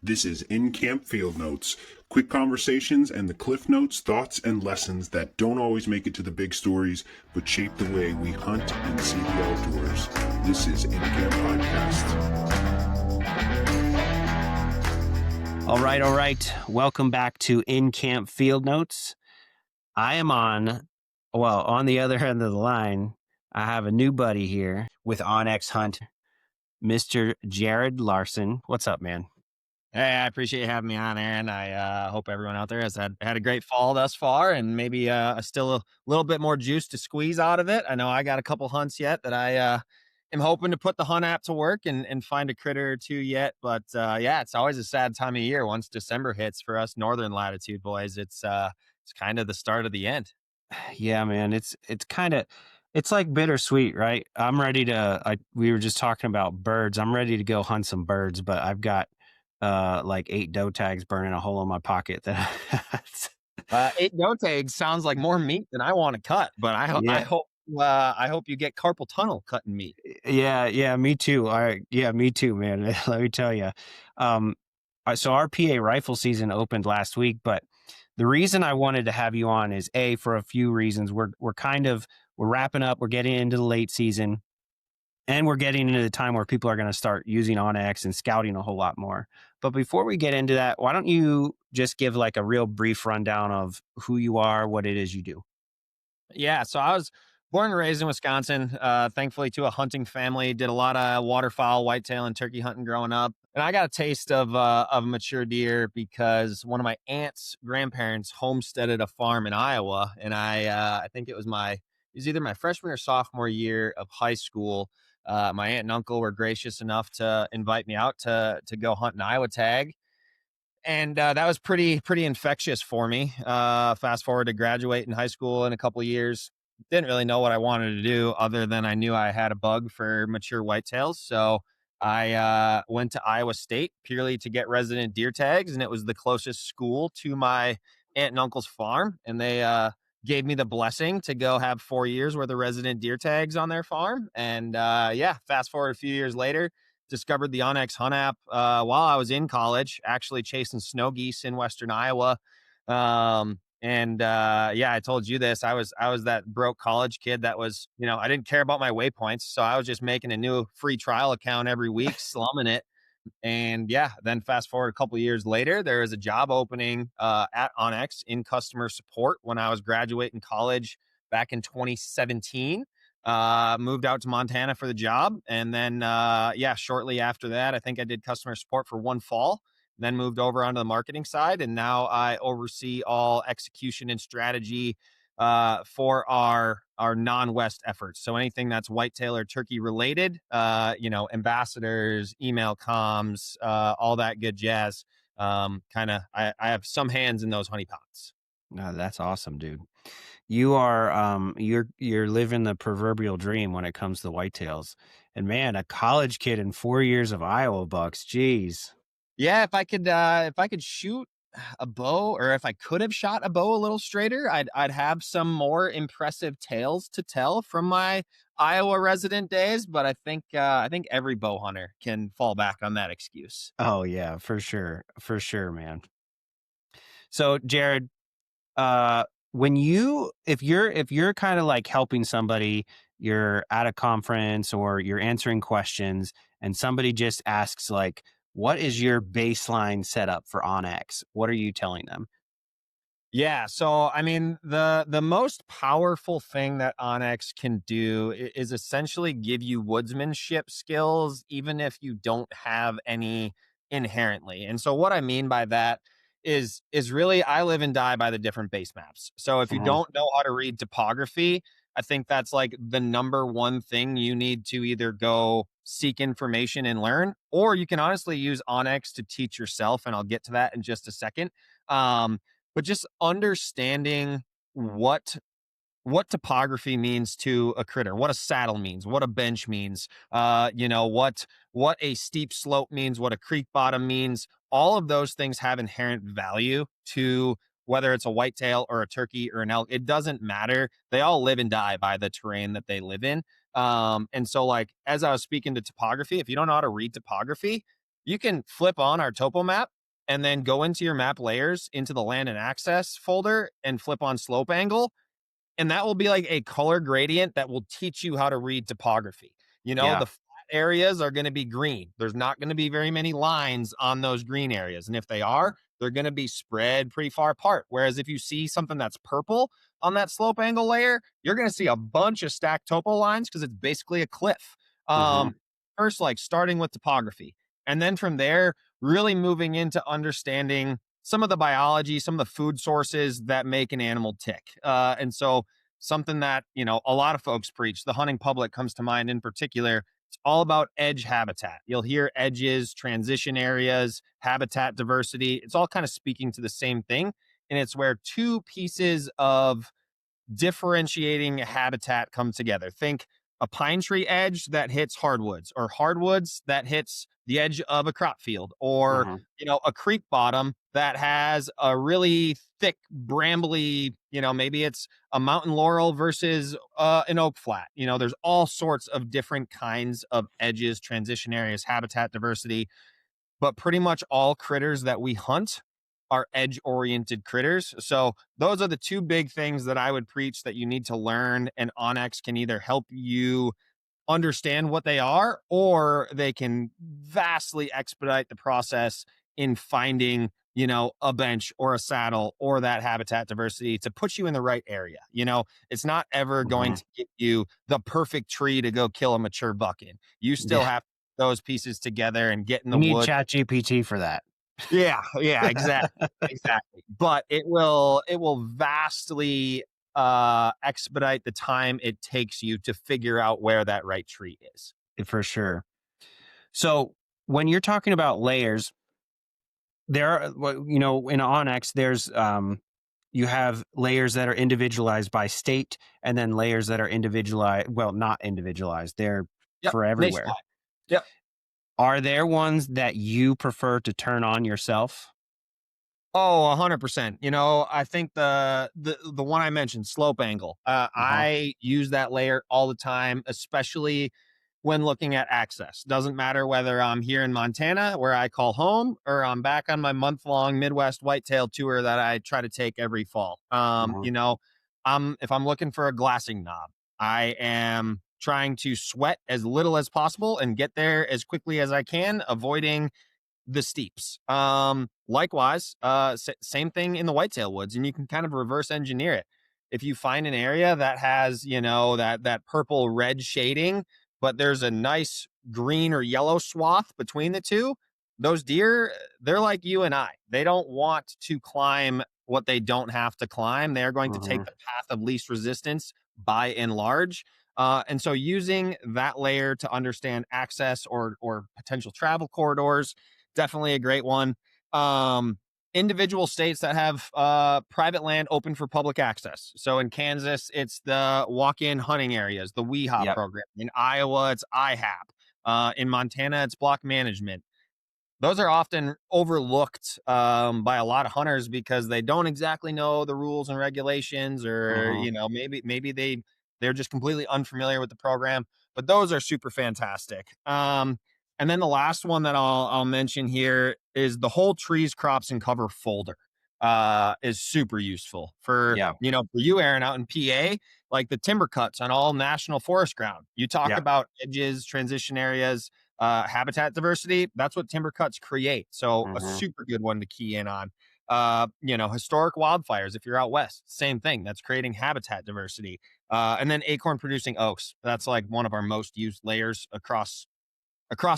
This is InCamp Field Notes, quick conversations and the cliff notes, thoughts, and lessons that don't always make it to the big stories, but shape the way we hunt and see the outdoors. This is InCamp Podcast. All right. Welcome back to InCamp Field Notes. I am on the other end of the line, I have a new buddy here with OnX Hunt, Mr. Jared Larsen. What's up, man? Hey, I appreciate you having me on, Aaron. I hope everyone out there has had a great fall thus far, and maybe still a little bit more juice to squeeze out of it. I know I got a couple hunts yet that I am hoping to put the hunt app to work and find a critter or two yet. But yeah, it's always a sad time of year once December hits for us northern latitude boys. It's kind of the start of the end. Yeah, man. It's like bittersweet, right? I'm ready to. We were just talking about birds. I'm ready to go hunt some birds, but I've got like 8 doe tags burning a hole in my pocket. That 8 doe tags sounds like more meat than I want to cut, but I hope you get carpal tunnel cutting meat. Yeah, me too. Me too, man. Let me tell you. So our PA rifle season opened last week, but the reason I wanted to have you on is for a few reasons. We're wrapping up. We're getting into the late season. And we're getting into the time where people are going to start using OnX and scouting a whole lot more. But before we get into that, why don't you just give like a real brief rundown of who you are, what it is you do? Yeah, so I was born and raised in Wisconsin, thankfully to a hunting family, did a lot of waterfowl, whitetail, and turkey hunting growing up. And I got a taste of mature deer because one of my aunt's grandparents homesteaded a farm in Iowa. And I think it was either my freshman or sophomore year of high school. My aunt and uncle were gracious enough to invite me out to go hunt an Iowa tag. And that was pretty infectious for me. Fast forward to graduate in high school in a couple of years. Didn't really know what I wanted to do other than I knew I had a bug for mature whitetails. So I went to Iowa State purely to get resident deer tags. And it was the closest school to my aunt and uncle's farm. And they gave me the blessing to go have 4 years worth of resident deer tags on their farm. And fast forward a few years later, discovered the OnX Hunt app while I was in college, actually chasing snow geese in Western Iowa. I told you this. I was that broke college kid that was, I didn't care about my waypoints. So I was just making a new free trial account every week, slumming it. And then fast forward a couple of years later, there is a job opening at OnX in customer support when I was graduating college back in 2017. Moved out to Montana for the job. And then, shortly after that, I think I did customer support for one fall, then moved over onto the marketing side. And now I oversee all execution and strategy for our non-West efforts. So anything that's whitetail or turkey related, ambassadors, email comms, all that good jazz. I have some hands in those honeypots. No, that's awesome, dude. You are you're living the proverbial dream when it comes to whitetails. And man, a college kid in 4 years of Iowa bucks, geez. Yeah, if I could shoot a bow, or if I could have shot a bow a little straighter, I'd have some more impressive tales to tell from my Iowa resident days. But I think every bow hunter can fall back on that excuse. Oh yeah, for sure, man. So Jared, if you're kind of like helping somebody, you're at a conference or you're answering questions, and somebody just asks like, what is your baseline setup for OnX? What are you telling them? Yeah. So, I mean, the most powerful thing that OnX can do is essentially give you woodsmanship skills, even if you don't have any inherently. And so what I mean by that is really, I live and die by the different base maps. So if you don't know how to read topography, I think that's like the number one thing you need to either go seek information and learn, or you can honestly use OnX to teach yourself. And I'll get to that in just a second. But just understanding what topography means to a critter, what a saddle means, what a bench means, what a steep slope means, what a creek bottom means. All of those things have inherent value to whether it's a whitetail or a turkey or an elk. It doesn't matter. They all live and die by the terrain that they live in. And so like, as I was speaking to topography, if you don't know how to read topography, you can flip on our topo map and then go into your map layers into the land and access folder and flip on slope angle. And that will be like a color gradient that will teach you how to read topography. Yeah. The flat areas are going to be green. There's not going to be very many lines on those green areas. And if they are, they're going to be spread pretty far apart. Whereas if you see something that's purple on that slope angle layer, you're going to see a bunch of stacked topo lines because it's basically a cliff. Mm-hmm. First, like starting with topography. And then from there, really moving into understanding some of the biology, some of the food sources that make an animal tick. And so something that, a lot of folks preach, the hunting public comes to mind in particular. It's all about edge habitat. You'll hear edges, transition areas, habitat diversity. It's all kind of speaking to the same thing. And it's where two pieces of differentiating habitat come together. Think a pine tree edge that hits hardwoods, or hardwoods that hits the edge of a crop field, or Mm-hmm. a creek bottom that has a really thick brambly, maybe it's a mountain laurel versus an oak flat. There's all sorts of different kinds of edges, transition areas, habitat diversity, but pretty much all critters that we hunt are edge oriented critters. So those are the two big things that I would preach that you need to learn. And OnX can either help you understand what they are, or they can vastly expedite the process in finding, a bench or a saddle or that habitat diversity to put you in the right area. It's not ever going Mm-hmm. to give you the perfect tree to go kill a mature buck in. You still Yeah. have those pieces together and get in You the need woods. Chat GPT for that. Yeah, exactly. But it will vastly expedite the time it takes you to figure out where that right tree is. For sure. So when you're talking about layers, there are, in OnX, there's you have layers that are individualized by state, and then layers that are individualized. Well, not individualized. They're Yep, for everywhere. nationwide. Yep. Are there ones that you prefer to turn on yourself? Oh, 100%. I think the one I mentioned, slope angle. Uh-huh. I use that layer all the time, especially when looking at access. Doesn't matter whether I'm here in Montana, where I call home, or I'm back on my month-long Midwest whitetail tour that I try to take every fall. Uh-huh. If I'm looking for a glassing knob, I am trying to sweat as little as possible and get there as quickly as I can, avoiding the steeps. Likewise, same thing in the whitetail woods, and you can kind of reverse engineer it. If you find an area that has, that purple red shading, but there's a nice green or yellow swath between the two, those deer, they're like you and I. They don't want to climb what they don't have to climb. They are going to take Uh-huh. the path of least resistance by and large. And so using that layer to understand access or potential travel corridors, definitely a great one. Individual states that have private land open for public access. So in Kansas, it's the walk-in hunting areas, the WEHA Yep. program. In Iowa, it's IHAP. In Montana, it's block management. Those are often overlooked by a lot of hunters because they don't exactly know the rules and regulations, or Uh-huh. maybe they're just completely unfamiliar with the program. But those are super fantastic. And then the last one that I'll mention here is the whole trees, crops, and cover folder. Is super useful for Yeah. for you, Aaron, out in PA, like the timber cuts on all national forest ground. You talk Yeah. about edges, transition areas, habitat diversity. That's what timber cuts create. So a Uh-huh. super good one to key in on. Historic wildfires. If you're out west, same thing. That's creating habitat diversity. And then acorn producing oaks. That's like one of our most used layers across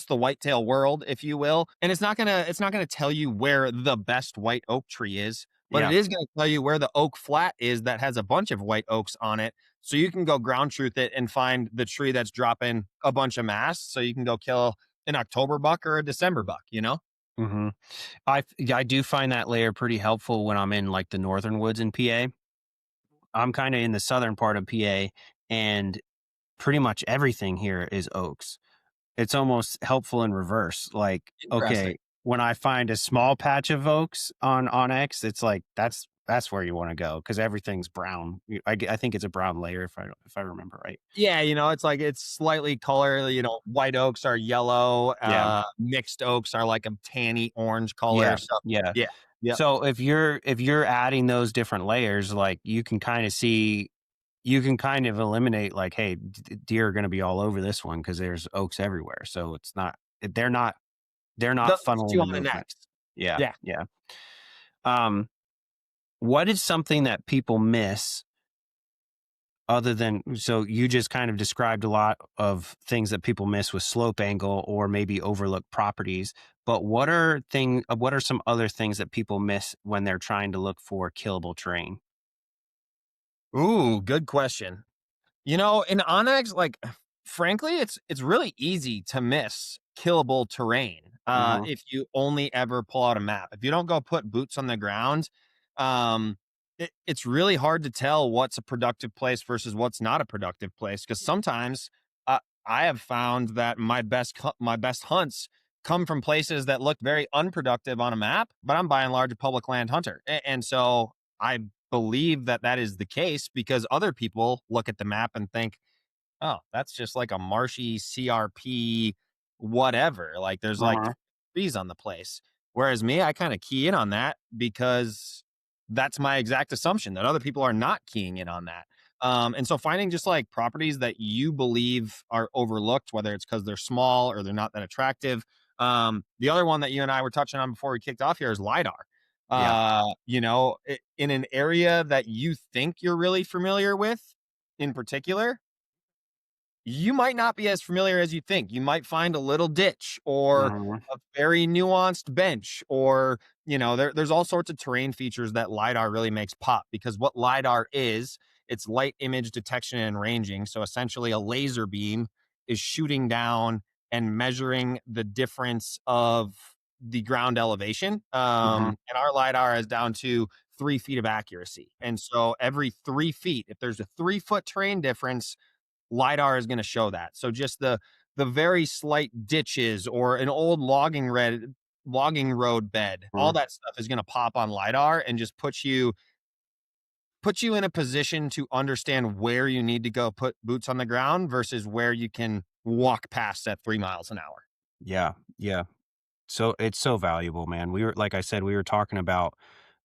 the whitetail world, if you will. And it's not gonna tell you where the best white oak tree is, but it Yeah. is gonna tell you where the oak flat is that has a bunch of white oaks on it. So you can go ground truth it and find the tree that's dropping a bunch of mass. So you can go kill an October buck or a December buck. Mm-hmm. I do find that layer pretty helpful when I'm in like the northern woods in PA. I'm kind of in the southern part of PA, and pretty much everything here is oaks. It's almost helpful in reverse. Like, Interesting. okay, when I find a small patch of oaks on X, it's like that's where you want to go because everything's brown. I think it's a brown layer if I remember right. Yeah, it's like it's slightly color. White oaks are yellow. Yeah. Mixed oaks are like a tanny orange color. Yeah. So Yeah. yeah, yeah. So if you're adding those different layers, like you can kind of eliminate like, hey, deer are going to be all over this one because there's oaks everywhere. So they're not Those funneling two the on the movement. next. Yeah. Yeah. Yeah. What is something that people miss other than, so you just kind of described a lot of things that people miss with slope angle or maybe overlooked properties, but what are some other things that people miss when they're trying to look for killable terrain? Ooh, good question. In OnX, like frankly, it's really easy to miss killable terrain. Mm-hmm. If you only ever pull out a map. If you don't go put boots on the ground, um, it's really hard to tell what's a productive place versus what's not a productive place. Because sometimes I have found that my best hunts come from places that look very unproductive on a map, but I'm by and large a public land hunter, and so I believe that that is the case because other people look at the map and think, oh, that's just like a marshy CRP, whatever. Like there's like Uh-huh. trees on the place. Whereas me, I kind of key in on that because that's my exact assumption that other people are not keying in on that. And so finding just like properties that you believe are overlooked, whether it's because they're small or they're not that attractive. The other one that you and I were touching on before we kicked off here is LIDAR. Yeah. In an area that you think you're really familiar with in particular, you might not be as familiar as you think. You might find a little ditch or Mhm. a very nuanced bench, or there's all sorts of terrain features that LIDAR really makes pop, because what LIDAR is, it's light image detection and ranging. So essentially a laser beam is shooting down and measuring the difference of the ground elevation. Mhm. And our LIDAR is down to 3 feet of accuracy. And so every 3 feet, if there's a 3 foot terrain difference, LIDAR is going to show that. So just the very slight ditches or an old logging road bed, all Mhm. that stuff is going to pop on LIDAR and just put you in a position to understand where you need to go put boots on the ground versus where you can walk past at 3 miles an hour. Yeah. Yeah. So it's so valuable, man. Like I said, we were talking about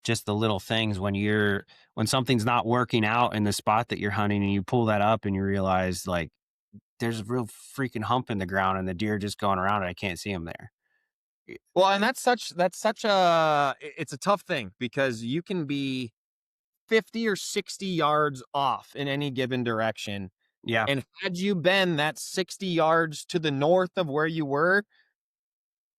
just the little things when something's not working out in the spot that you're hunting and you pull that up and you realize like there's a real freaking hump in the ground and the deer just going around and I can't see them there. Well, and it's a tough thing because you can be 50 or 60 yards off in any given direction. Yeah. And had you been that 60 yards to the north of where you were,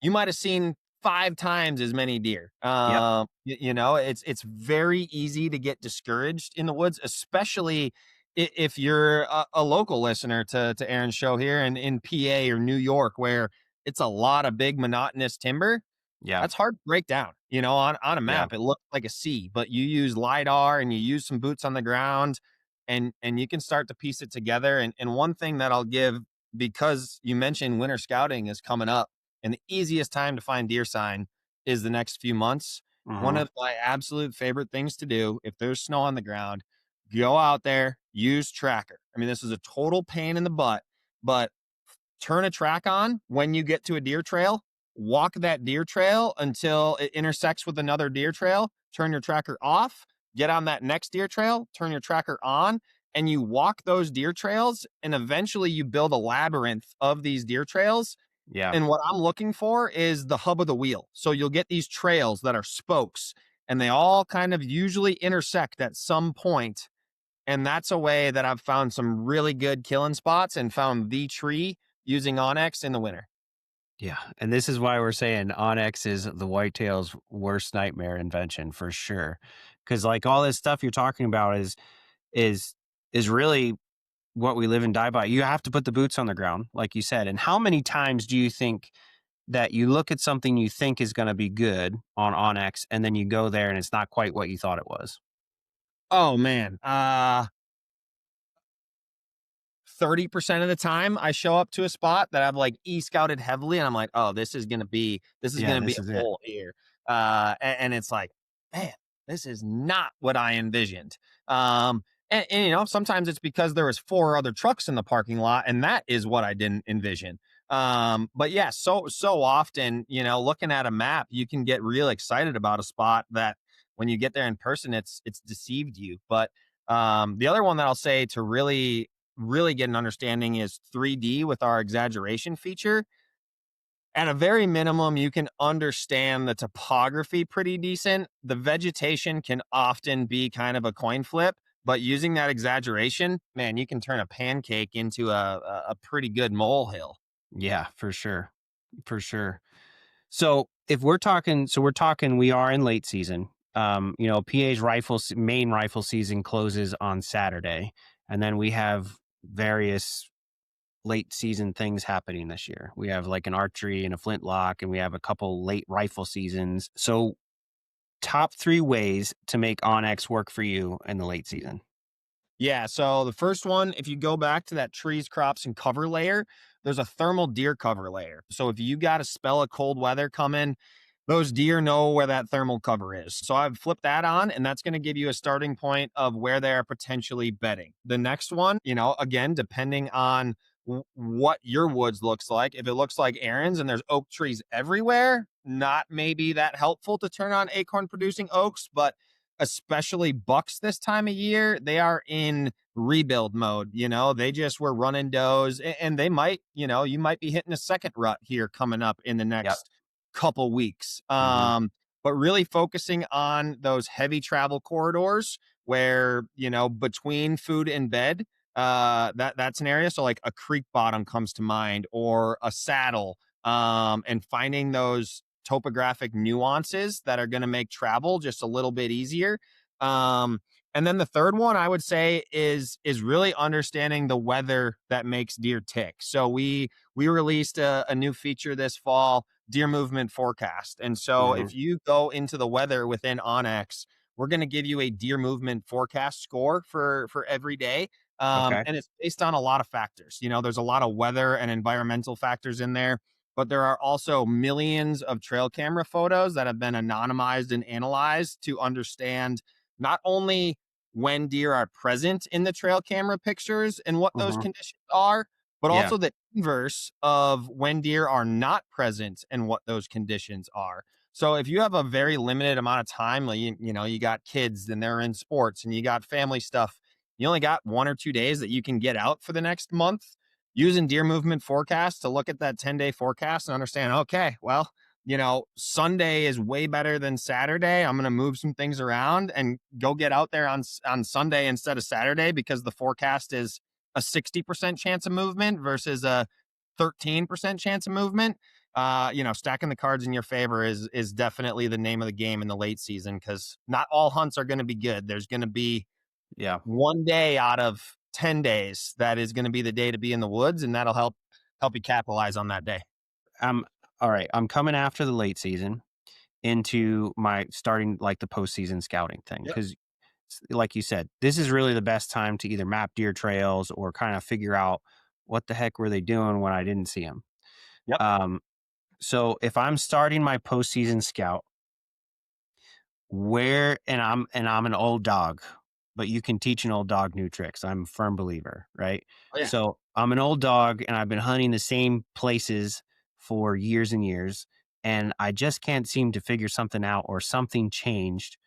you might have seen 5 times as many deer. Yep. It's very easy to get discouraged in the woods, especially if you're a local listener to Aaron's show here and in PA or New York, where it's a lot of big monotonous timber. Yeah. That's hard to break down. On a Yeah. map, it looks like a sea, but you use LIDAR and you use some boots on the ground, and you can start to piece it together. And one thing that I'll give, because you mentioned winter scouting is coming up, and the easiest time to find deer sign is the next few months. One Mhm. of my absolute favorite things to do, if there's snow on the ground, go out there, use tracker. I mean, this is a total pain in the butt, but turn a track on when you get to a deer trail, walk that deer trail until it intersects with another deer trail, turn your tracker off, get on that next deer trail, turn your tracker on, and you walk those deer trails, and eventually you build a labyrinth of these deer trails. Yeah. And what I'm looking for is the hub of the wheel. So you'll get these trails that are spokes, and they all kind of usually intersect at some point. And that's a way that I've found some really good killing spots and found the tree using OnX in the winter. Yeah. And this is why we're saying OnX is the whitetail's worst nightmare invention for sure. Cause like all this stuff you're talking about is is really what we live and die by. You have to put the boots on the ground, like you said. And how many times do you think that you look at something you think is going to be good on OnX and then you go there and it's not quite what you thought it was? Oh man. 30% of the time I show up to a spot that I've like scouted heavily, and I'm like, oh, this is Yeah, gonna be this a is it. hole here. And it's like, man, this is not what I envisioned. And, you know, sometimes it's because there was 4 other trucks in the parking lot, and that is what I didn't envision. But yeah, so often, you know, looking at a map, you can get real excited about a spot that when you get there in person, it's deceived you. But the other one that I'll say to really get an understanding is 3D with our exaggeration feature. At a very minimum, you can understand the topography pretty decent. The vegetation can often be kind of a coin flip, but using that exaggeration, man, you can turn a pancake into a pretty good molehill. Yeah, for sure. For sure. So if we're talking, we are in late season. You know, PA's main rifle season closes on Saturday, and then we have various late season things happening this year. We have like an archery and a flintlock, and we have a couple late rifle seasons. So, top 3 ways to make OnX work for you in the late season. Yeah. So the first one, if you go back to that trees, crops, and cover layer, there's a thermal deer cover layer. So if you got a spell of cold weather coming, those deer know where that thermal cover is. So I've flipped that on, and that's going to give you a starting point of where they are potentially bedding. The next one, you know, again, depending on what your woods looks like. If it looks like Aaron's and there's oak trees everywhere, not maybe that helpful to turn on acorn producing oaks, but especially bucks this time of year, they are in rebuild mode. You know, they just were running does, and they might, you know, you might be hitting a second rut here coming up in the Yep. next couple weeks. Hmm. But really focusing on those heavy travel corridors where, you know, between food and bed, that's an area. So like a creek bottom comes to mind, or a saddle, and finding those topographic nuances that are going to make travel just a little bit easier. Um, and then the third one I would say is really understanding the weather that makes deer tick. So we released a new feature this fall, deer movement forecast. And so Hmm. if you go into the weather within OnX, we're going to give you a deer movement forecast score for every day. Okay. And it's based on a lot of factors. You know, there's a lot of weather and environmental factors in there, but there are also millions of trail camera photos that have been anonymized and analyzed to understand not only when deer are present in the trail camera pictures and what those Hmm. conditions are, but Yeah. also the inverse of when deer are not present and what those conditions are. So if you have a very limited amount of time, like you know, you got kids and they're in sports and you got family stuff, you only got 1 or 2 days that you can get out for the next month, using deer movement forecast to look at that 10-day forecast and understand, okay, well, you know, Sunday is way better than Saturday. I'm going to move some things around and go get out there on Sunday instead of Saturday, because the forecast is a 60% chance of movement versus a 13% chance of movement. You know, stacking the cards in your favor is definitely the name of the game in the late season, because not all hunts are going to be good. There's going to be Yeah. one day out of 10 days that is going to be the day to be in the woods, and that'll help you capitalize on that day. All right. I'm coming after the late season into my starting like the postseason scouting thing. Yep. Because like you said, this is really the best time to either map deer trails or kind of figure out what the heck were they doing when I didn't see them. Yep. So if I'm starting my postseason scout, I'm an old dog, but you can teach an old dog new tricks. I'm a firm believer, right? Oh yeah. So I'm an old dog and I've been hunting the same places for years and years, and I just can't seem to figure something out, or something changed.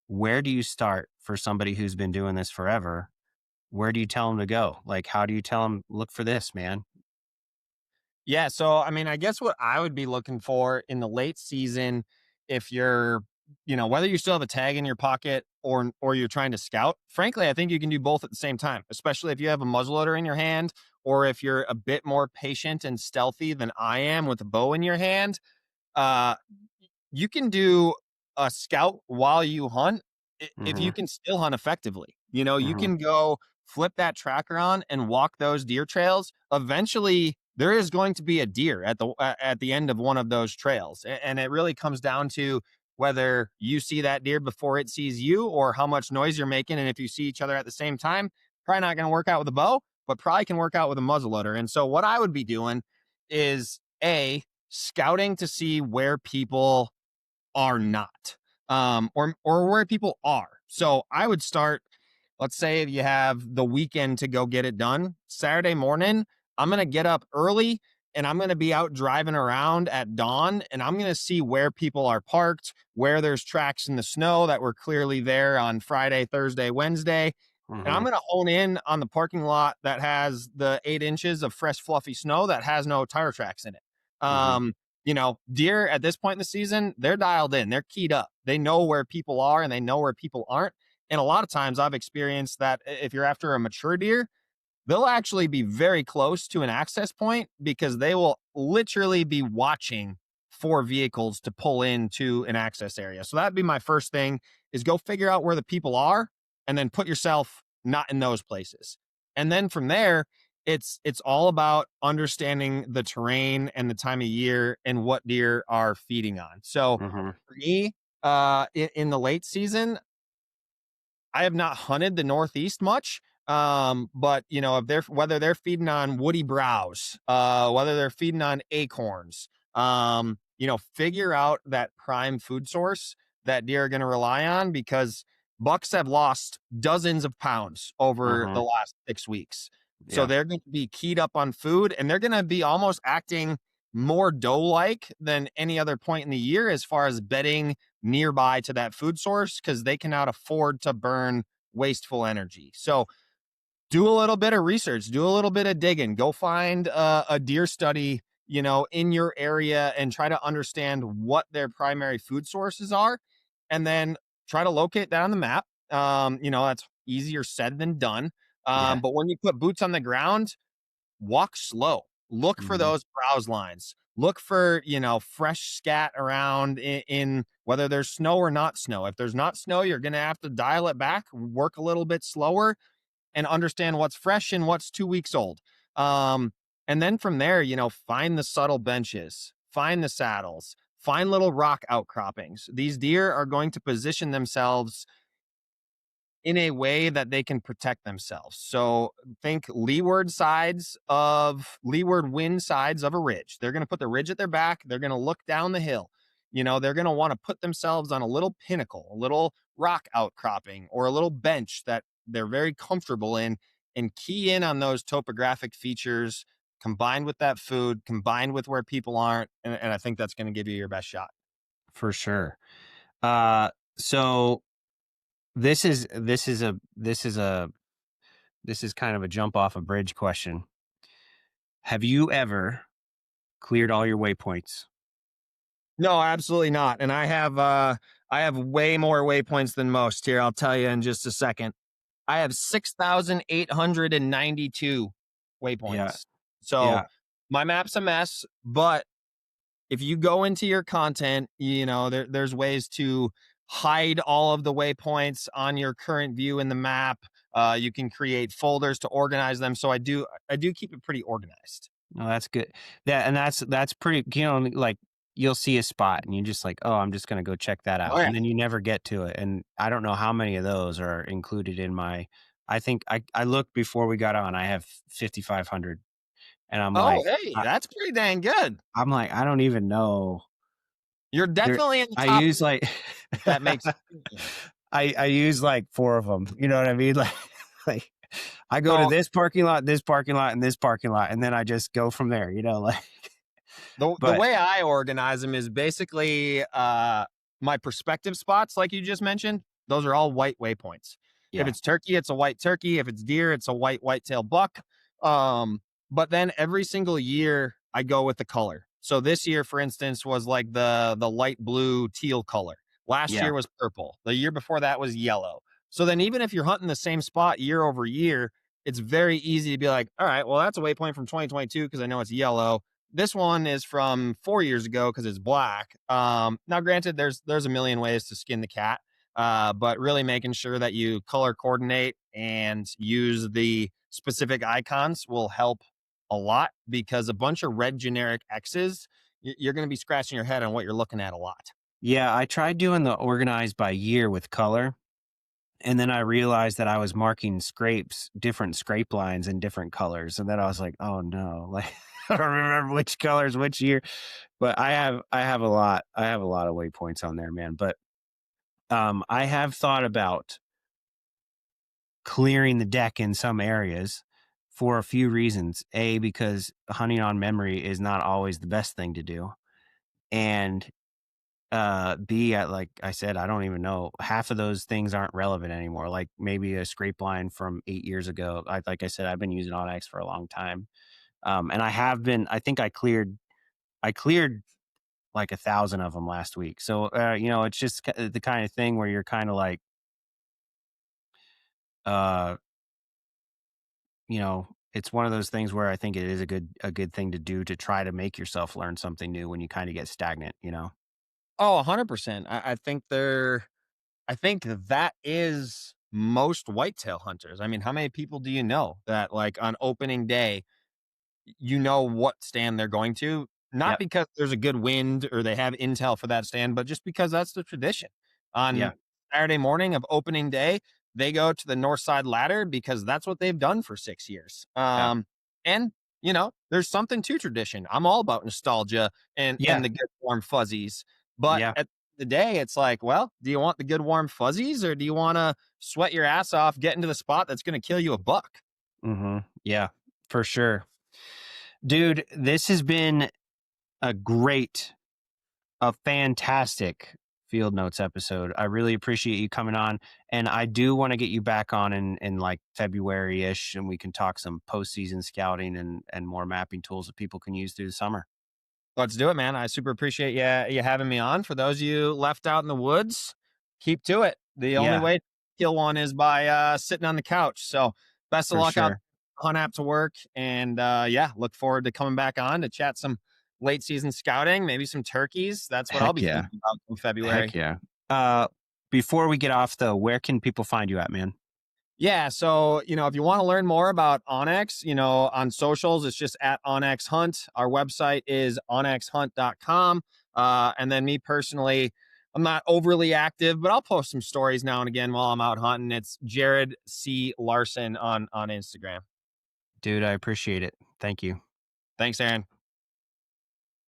Where do you start for somebody who's been doing this forever? Where do you tell them to go? Like, how do you tell them, look for this, man? Yeah. So, I mean, I guess what I would be looking for in the late season, if you're, you know, whether you still have a tag in your pocket or you're trying to scout, frankly, I think you can do both at the same time, especially if you have a muzzleloader in your hand, or if you're a bit more patient and stealthy than I am with a bow in your hand. Uh, you can do a scout while you hunt, if you Hmm. can still hunt effectively. You know, you Hmm. can go flip that tracker on and walk those deer trails. Eventually, there is going to be a deer at the end of one of those trails, and it really comes down to whether you see that deer before it sees you, or how much noise you're making. And if you see each other at the same time, probably not going to work out with a bow, but probably can work out with a muzzleloader. And so, what I would be doing is scouting to see where people are not. or where people are. So I would start, let's say if you have the weekend to go get it done, Saturday morning, I'm going to get up early and I'm going to be out driving around at dawn, and I'm going to see where people are parked, where there's tracks in the snow that were clearly there on Friday, Thursday, Wednesday. And I'm Mm-hmm. going to hone in on the parking lot that has the 8 inches of fresh, fluffy snow that has no tire tracks in it. Mm-hmm. Deer at this point in the season, they're dialed in, they're keyed up. They know where people are and they know where people aren't. And a lot of times I've experienced that if you're after a mature deer, they'll actually be very close to an access point because they will literally be watching for vehicles to pull into an access area. So that'd be my first thing, is go figure out where the people are and then put yourself not in those places. And then from there, it's all about understanding the terrain and the time of year and what deer are feeding on. So Mm-hmm. for me, in the late season, I have not hunted the Northeast much. But if whether they're feeding on woody browse, whether they're feeding on acorns, figure out that prime food source that deer are going to rely on, because bucks have lost dozens of pounds over Mm-hmm. the last 6 weeks. So Yeah, they're going to be keyed up on food, and they're going to be almost acting more doe-like than any other point in the year as far as bedding nearby to that food source, because they cannot afford to burn wasteful energy. So do a little bit of research, do a little bit of digging, go find a deer study, in your area, and try to understand what their primary food sources are, and then try to locate that on the map. That's easier said than done. yeah. But when you put boots on the ground, walk slow. Look for Mm-hmm. those browse lines. Look for, fresh scat around in whether there's snow or not snow. If there's not snow, you're going to have to dial it back, work a little bit slower, and understand what's fresh and what's 2 weeks old. Um, and then from there, find the subtle benches, find the saddles, find little rock outcroppings. These deer are going to position themselves in a way that they can protect themselves. So think leeward wind sides of a ridge. They're going to put the ridge at their back. They're going to look down the hill. They're going to want to put themselves on a little pinnacle, a little rock outcropping, or a little bench that they're very comfortable in, and key in on those topographic features combined with that food, combined with where people aren't. And I think that's going to give you your best shot. For sure. So this is kind of a jump off a bridge question. Have you ever cleared all your waypoints? No, absolutely not. And I have way more waypoints than most here. I'll tell you in just a second. I have 6,892 Yeah, waypoints. So yeah, my map's a mess, but if you go into your content, there's ways to hide all of the waypoints on your current view in the map. You can create folders to organize them. So I do keep it pretty organized. no, that's good. That's pretty. Like you'll see a spot and you're just like, oh, I'm just gonna go check that Oh out, yeah. and then you never get to it. And I don't know how many of those are included in my. I think I looked before we got on. I have 5,500, and Oh, hey, I, that's pretty dang good. I'm like, I don't even know. You're There, definitely in the I top. use like, That makes I use like 4 of them. You know what I mean? Like I go to so this parking lot, and this parking lot, and then I just go from there. Like. the But way I organize them is basically my perspective spots, like you just mentioned. Those are all white waypoints. If yeah, it's turkey, it's a white turkey. If it's deer, it's a whitetail buck. But then every single year I go with the color. So this year, for instance, was like the light blue teal color. Last yeah, year was purple. The year before that was yellow. So then even if you're hunting the same spot year over year, it's very easy to be like, all right, well, that's a waypoint from 2022 because I know it's yellow. This one is from 4 years ago because it's black. Now, granted, there's a million ways to skin the cat, but really making sure that you color coordinate and use the specific icons will help a lot, because a bunch of red generic X's, you're going to be scratching your head on what you're looking at a lot. yeah. I tried doing the organized by year with color, and then I realized that I was marking different scrape lines in different colors, and then I was like, oh no, like I don't remember which colors which year. But I have a lot of waypoints on there, man. But I have thought about clearing the deck in some areas for a few reasons. A, because hunting on memory is not always the best thing to do. And B, like I said, I don't even know. Half of those things aren't relevant anymore. Like maybe a scrape line from 8 years ago. Like I said, I've been using OnX for a long time. And I think I cleared like 1,000 of them last week. So, it's just the kind of thing where you're kind of like, uh, it's one of those things where I think it is a good thing to do to try to make yourself learn something new when you kind of get stagnant. Oh, 100%. I think that is most whitetail hunters. I mean, how many people do you know that like on opening day, you know what stand they're going to? Not Yep. because there's a good wind or they have intel for that stand, but just because that's the tradition. Yeah. On Saturday morning of opening day, they go to the north side ladder because that's what they've done for 6 years. Yeah. And there's something to tradition. I'm all about nostalgia and Yeah. the good warm fuzzies. But Yeah. at the day, it's like, well, do you want the good warm fuzzies or do you want to sweat your ass off, get into the spot that's going to kill you a buck? Mm-hmm. Yeah, for sure. Dude, this has been a fantastic field notes episode. I really appreciate you coming on, and I do want to get you back on in like February-ish, and we can talk some postseason scouting and more mapping tools that people can use through the summer. Let's do it, man. I super appreciate you having me on. For those of you left out in the woods, keep to it. The only Yeah, way to kill one is by sitting on the couch. So best of for luck out sure. on app to work. And look forward to coming back on to chat some late season scouting, maybe some turkeys. That's what I'll Heck be yeah. thinking about in February. Heck yeah. Before we get off though, where can people find you at, man? Yeah. So, if you want to learn more about OnX, on socials, it's just at OnX Hunt. Our website is onxhunt.com. And then me personally, I'm not overly active, but I'll post some stories now and again while I'm out hunting. It's Jared C. Larsen on Instagram. Dude, I appreciate it. Thank you. Thanks, Aaron.